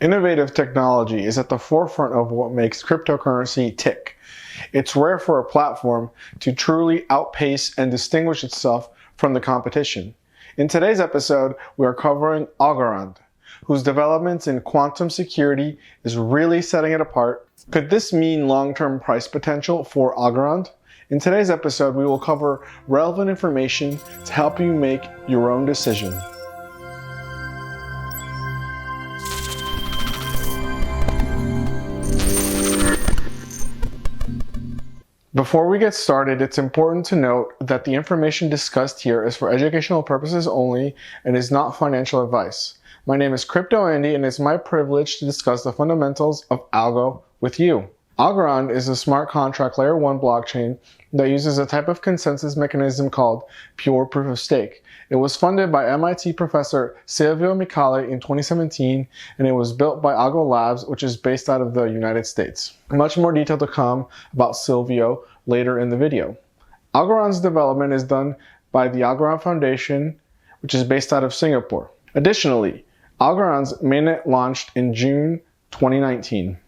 Innovative technology is at the forefront of what makes cryptocurrency tick. It's rare for a platform to truly outpace and distinguish itself from the competition. In today's episode, we are covering Algorand, whose developments in quantum security is really setting it apart. Could this mean long-term price potential for Algorand? In today's episode, we will cover relevant information to help you make your own decision. Before we get started, it's important to note that the information discussed here is for educational purposes only and is not financial advice. My name is Crypto Andy, and it's my privilege to discuss the fundamentals of algo with you. Algorand is a smart contract layer 1 blockchain that uses a type of consensus mechanism called pure proof of stake. It was funded by MIT professor Silvio Micali in 2017, and it was built by Algo Labs, which is based out of the United States. Much more detail to come about Silvio later in the video. Algorand's development is done by the Algorand Foundation, which is based out of Singapore. Additionally, Algorand's mainnet launched in June 2019.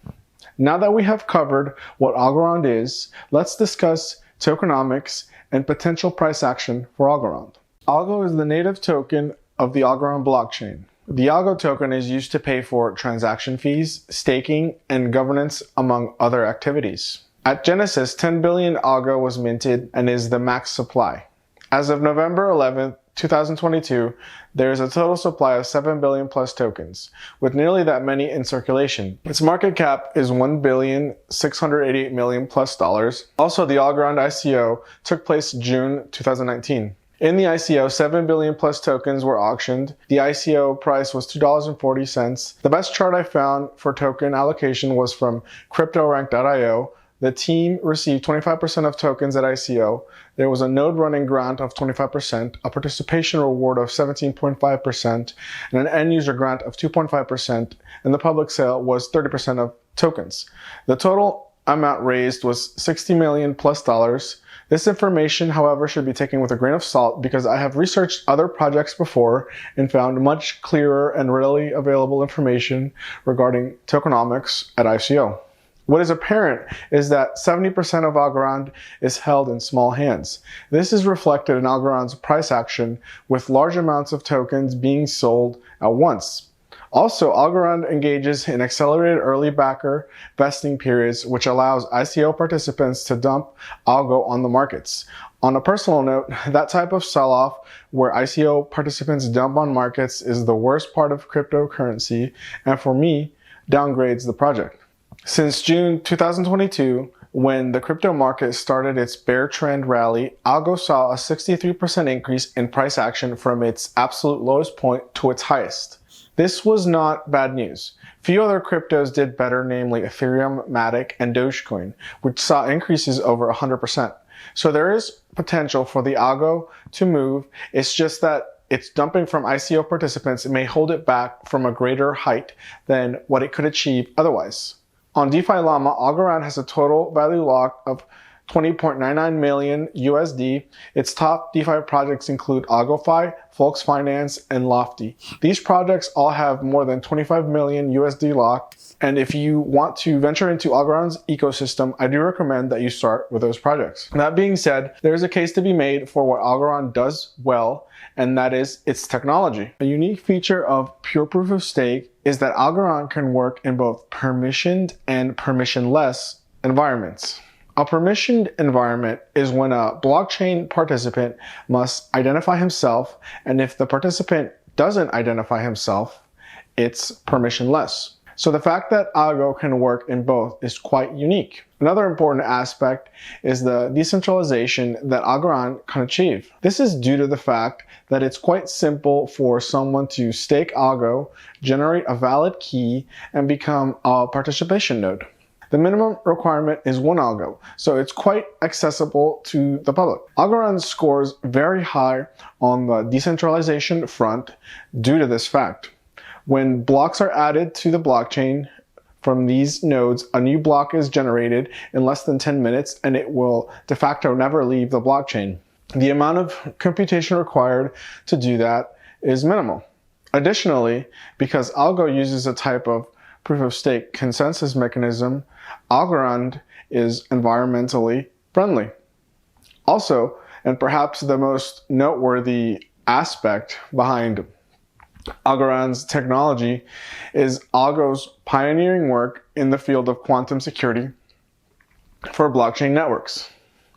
Now that we have covered what Algorand is, let's discuss tokenomics and potential price action for Algorand. Algo is the native token of the Algorand blockchain. The Algo token is used to pay for transaction fees, staking, and governance, among other activities. At Genesis, 10 billion Algo was minted and is the max supply. As of November 11, 2022, there is a total supply of 7 billion plus tokens, with nearly that many in circulation. Its market cap is $1,688 million plus dollars. Also, the Algorand ICO took place June 2019. In the ICO, 7 billion plus tokens were auctioned. The ICO price was $2.40. The best chart I found for token allocation was from CryptoRank.io. The team received 25% of tokens at ICO. There was a node running grant of 25%, a participation reward of 17.5%, and an end user grant of 2.5%, and the public sale was 30% of tokens. The total amount raised was $60 million plus dollars. This information, however, should be taken with a grain of salt because I have researched other projects before and found much clearer and readily available information regarding tokenomics at ICO. What is apparent is that 70% of Algorand is held in small hands. This is reflected in Algorand's price action, with large amounts of tokens being sold at once. Also, Algorand engages in accelerated early backer vesting periods, which allows ICO participants to dump Algo on the markets. On a personal note, that type of sell-off where ICO participants dump on markets is the worst part of cryptocurrency, and for me, downgrades the project. Since June 2022, when the crypto market started its bear trend rally, Algo saw a 63% increase in price action from its absolute lowest point to its highest. This was not bad news. Few other cryptos did better, namely Ethereum, Matic, and Dogecoin, which saw increases over 100%. So there is potential for the Algo to move. It's just that its dumping from ICO participants may hold it back from a greater height than what it could achieve otherwise. On DeFi Llama, Algorand has a total value lock of 20.99 million USD. Its top DeFi projects include AlgoFi, Folks Finance, and Lofty. These projects all have more than 25 million USD lock, and if you want to venture into Algorand's ecosystem, I do recommend that you start with those projects. That being said, there is a case to be made for what Algorand does well, and that is its technology. A unique feature of pure proof of stake is that Algorand can work in both permissioned and permissionless environments. A permissioned environment is when a blockchain participant must identify himself, and if the participant doesn't identify himself, it's permissionless. So the fact that Algo can work in both is quite unique. Another important aspect is the decentralization that Algorand can achieve. This is due to the fact that it's quite simple for someone to stake Algo, generate a valid key, and become a participation node. The minimum requirement is 1 Algo, so it's quite accessible to the public. Algorand scores very high on the decentralization front due to this fact. When blocks are added to the blockchain from these nodes, a new block is generated in less than 10 minutes, and it will de facto never leave the blockchain. The amount of computation required to do that is minimal. Additionally, because Algo uses a type of proof-of-stake consensus mechanism, Algorand is environmentally friendly. Also, and perhaps the most noteworthy aspect behind Algorand's technology is Algo's pioneering work in the field of quantum security for blockchain networks.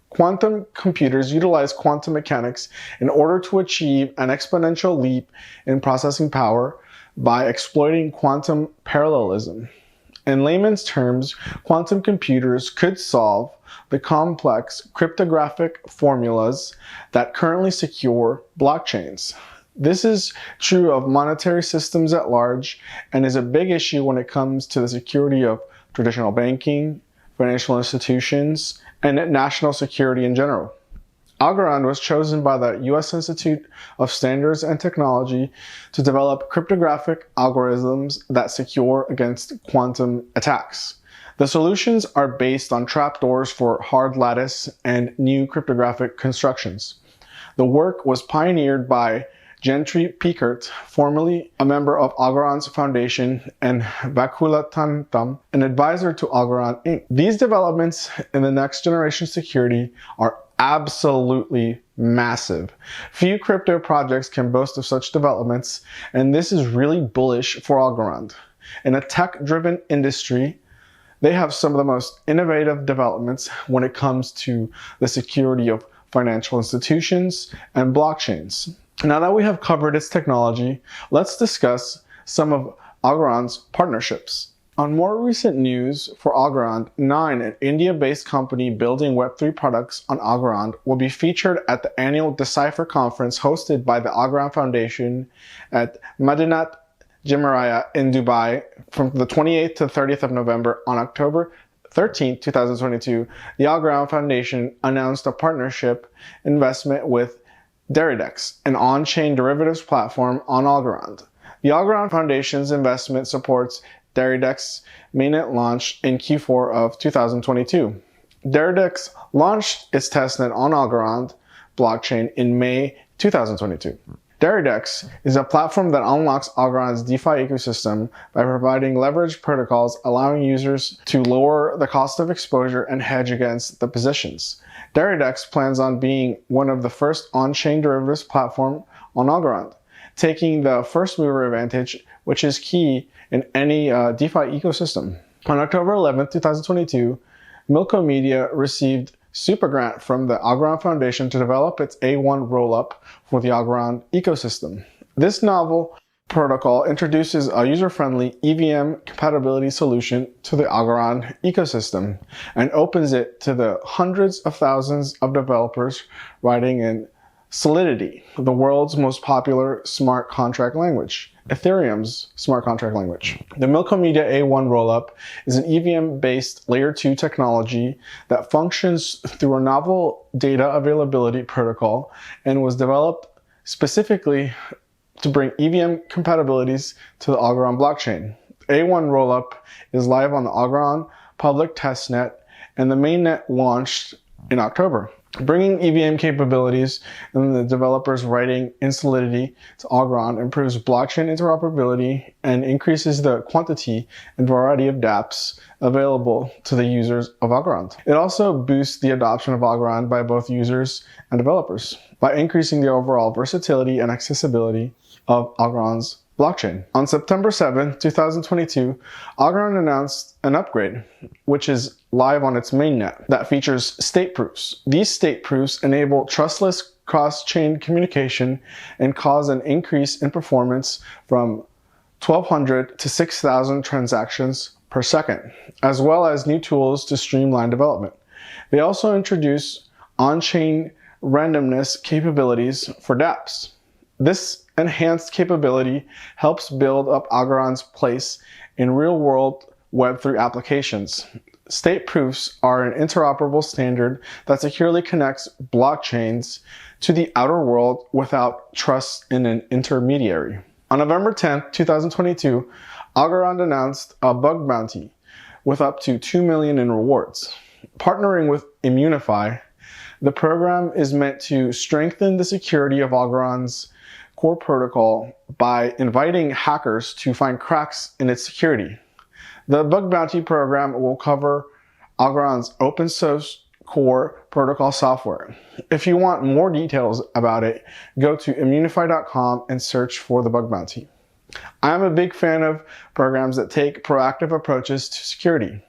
Quantum computers utilize quantum mechanics in order to achieve an exponential leap in processing power by exploiting quantum parallelism. In layman's terms, quantum computers could solve the complex cryptographic formulas that currently secure blockchains. This is true of monetary systems at large and is a big issue when it comes to the security of traditional banking, financial institutions, and national security in general. Algorand was chosen by the U.S. Institute of Standards and Technology to develop cryptographic algorithms that secure against quantum attacks. The solutions are based on trapdoors for hard lattice and new cryptographic constructions. The work was pioneered by Gentry Piekert, formerly a member of Algorand's foundation, and Vakulatantam, an advisor to Algorand Inc. These developments in the next generation security are absolutely massive. Few crypto projects can boast of such developments, and this is really bullish for Algorand. In a tech-driven industry, they have some of the most innovative developments when it comes to the security of financial institutions and blockchains. Now that we have covered its technology, let's discuss some of Algorand's partnerships. On more recent news for Algorand, Nine, an India-based company building Web3 products on Algorand, will be featured at the annual Decipher conference hosted by the Algorand Foundation at Madinat Jumeirah in Dubai from the 28th to 30th of November. On October 13, 2022, the Algorand Foundation announced a partnership investment with Deridex, an on-chain derivatives platform on Algorand. The Algorand Foundation's investment supports Deridex mainnet launch in Q4 of 2022. Deridex launched its testnet on Algorand blockchain in May 2022. Deridex is a platform that unlocks Algorand's DeFi ecosystem by providing leveraged protocols, allowing users to lower the cost of exposure and hedge against the positions. Deridex plans on being one of the first on-chain derivatives platform on Algorand, taking the first mover advantage, which is key in any DeFi ecosystem. On October 11, 2022, Milko Media received super grant from the Algorand Foundation to develop its A1 rollup for the Algorand ecosystem. This novel protocol introduces a user-friendly EVM compatibility solution to the Algorand ecosystem and opens it to the hundreds of thousands of developers writing in Solidity, the world's most popular smart contract language, Ethereum's smart contract language. The Milko Media A1 rollup is an EVM-based Layer 2 technology that functions through a novel data availability protocol and was developed specifically to bring EVM compatibilities to the Algorand blockchain. A1 rollup is live on the Algorand public testnet, and the mainnet launched in October, bringing EVM capabilities and the developers writing in Solidity to Algorand improves blockchain interoperability and increases the quantity and variety of dApps available to the users of Algorand. It also boosts the adoption of Algorand by both users and developers by increasing the overall versatility and accessibility of Algorand's blockchain. On September 7, 2022, Algorand announced an upgrade, which is live on its mainnet, that features state proofs. These state proofs enable trustless cross-chain communication and cause an increase in performance from 1,200 to 6,000 transactions per second, as well as new tools to streamline development. They also introduce on-chain randomness capabilities for dApps. This enhanced capability helps build up Algorand's place in real-world Web3 applications. State proofs are an interoperable standard that securely connects blockchains to the outer world without trust in an intermediary. On November 10, 2022, Algorand announced a bug bounty with up to $2 million in rewards. Partnering with Immunify, the program is meant to strengthen the security of Algorand's core protocol by inviting hackers to find cracks in its security. The Bug Bounty program will cover Algorand's open source core protocol software. If you want more details about it, go to immunify.com and search for the Bug Bounty. I'm a big fan of programs that take proactive approaches to security,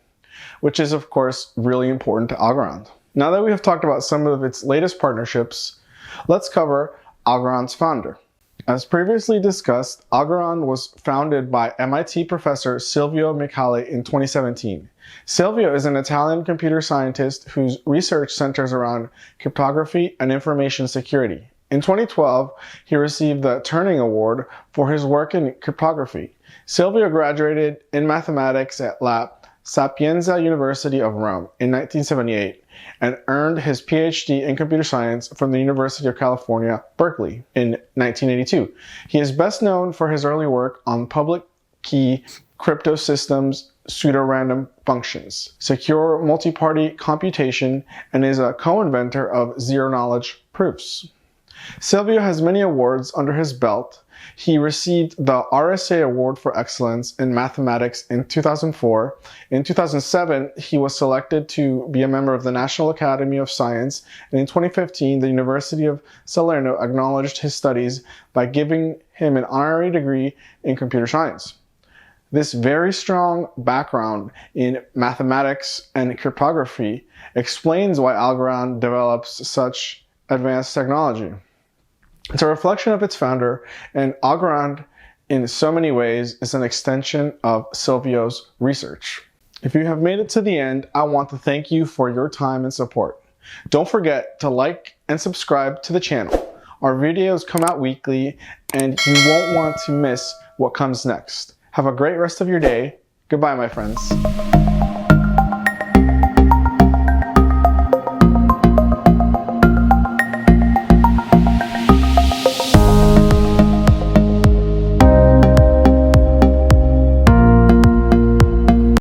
which is of course really important to Algorand. Now that we have talked about some of its latest partnerships, let's cover Algorand's founder. As previously discussed, Algorand was founded by MIT professor Silvio Micali in 2017. Silvio is an Italian computer scientist whose research centers around cryptography and information security. In 2012, he received the Turing Award for his work in cryptography. Silvio graduated in mathematics at La Sapienza University of Rome in 1978 and earned his PhD in computer science from the University of California, Berkeley in 1982. He is best known for his early work on public key crypto systems, pseudorandom functions, secure multi-party computation, and is a co-inventor of zero-knowledge proofs. Silvio has many awards under his belt. He received the RSA Award for Excellence in Mathematics in 2004. In 2007, he was selected to be a member of the National Academy of Science, and in 2015, the University of Salerno acknowledged his studies by giving him an honorary degree in computer science. This very strong background in mathematics and cryptography explains why Algorand develops such advanced technology. It's a reflection of its founder, and Algorand, in so many ways, is an extension of Silvio's research. If you have made it to the end, I want to thank you for your time and support. Don't forget to like and subscribe to the channel. Our videos come out weekly, and you won't want to miss what comes next. Have a great rest of your day. Goodbye, my friends.